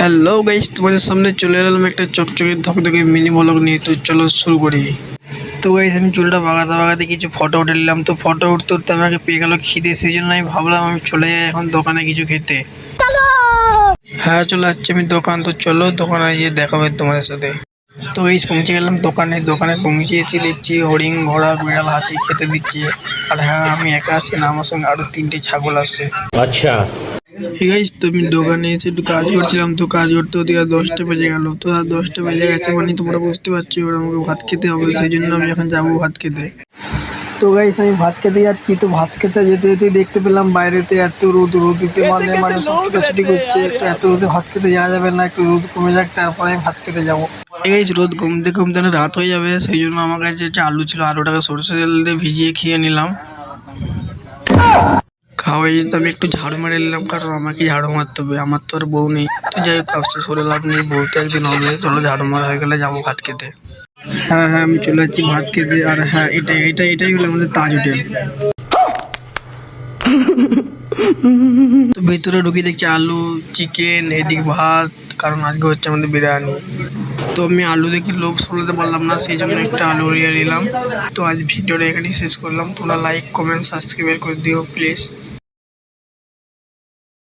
Hello guys, তোমাদের সামনে চলে এলাম একটা চকচকে ধকধকে মিনি ব্লগ নিয়ে। তো চলো শুরু করি। তো গাইস, আমি চুলটা বাগাতে বাগাতে কিছু ফটো উঠে নিলাম। তো ফটো উঠতে উঠতে আমাকে পেয়ে গেল খিদে, সেই জন্য আমি ভাবলাম আমি চলে যাই এখন দোকানে কিছু খেতে। হ্যাঁ, চলে যাচ্ছি আমি দোকান। তো চলো দোকানে গিয়ে দেখা হবে তোমাদের সাথে। তো গাইস, পৌঁছে গেলাম দোকানে। পৌঁছেছি, দেখছি হরিণ, ঘোড়া, বিড়াল, হাতি খেতে দিচ্ছে। আর হ্যাঁ, আমি একা আসছি না, আমার সঙ্গে আরো 3টে ছাগল আসছে। अच्छा। ঠিক আছে, তো আমি দোকানে এসে একটু কাজ করছিলাম। তো কাজ করতে ওদিকে 10টা বেজে গেল। তো আর 10টা বেজে গেছে মানে তোমরা বুঝতে পারছো এবার আমাকে ভাত খেতে হবে, সেই জন্য আমি এখন যাবো ভাত খেতে। তো গাইস, আমি ভাত খেতে যাচ্ছি। তো ভাত খেতে যেতে যেতে দেখতে পেলাম বাইরেতে এত রোদিতে মানে সব ছোটাছুটি করছে। তো এত রোদে ভাত খেতে যাওয়া যাবে না, একটু রোদ কমে যাক তারপরে আমি ভাত খেতে যাবো। গাইস, রোদ কমতে কমতে রাত হয়ে যাবে, সেই জন্য আমার কাছে যে আলু ছিল, আলুটাকে সরষে তেল দিয়ে ভিজিয়ে খেয়ে নিলাম। খাওয়াই যেতে আমি একটু ঝাড়ু মেরে নিলাম, কারণ আমাকে ঝাড়ু মারতে হবে, আমার তো আর বউ নেই। তো যাই হোক, আফসোস করে লাভ নেই, বউটা একদিন হবে। চলো ঝাড়ু মারা হয়ে গেলে যাবো ভাত খেতে। হ্যাঁ হ্যাঁ, আমি চলে যাচ্ছি ভাত খেতে। আর হ্যাঁ, এটাই হলো আমাদের তাজ হোটেল। তো ভেতরে ঢুকে দেখছি আলু, চিকেন, এদিক ভাত, কারণ আজকে হচ্ছে আমাদের বিরিয়ানি। তো আমি আলু দেখে লোভ সামলাতে পারলাম না, সেই জন্য একটা আলু নিয়ে নিলাম। তো আজ ভিডিওটা এখানেই শেষ করলাম। তোমরা লাইক, কমেন্ট, সাবস্ক্রাইব করে দিও প্লিজ।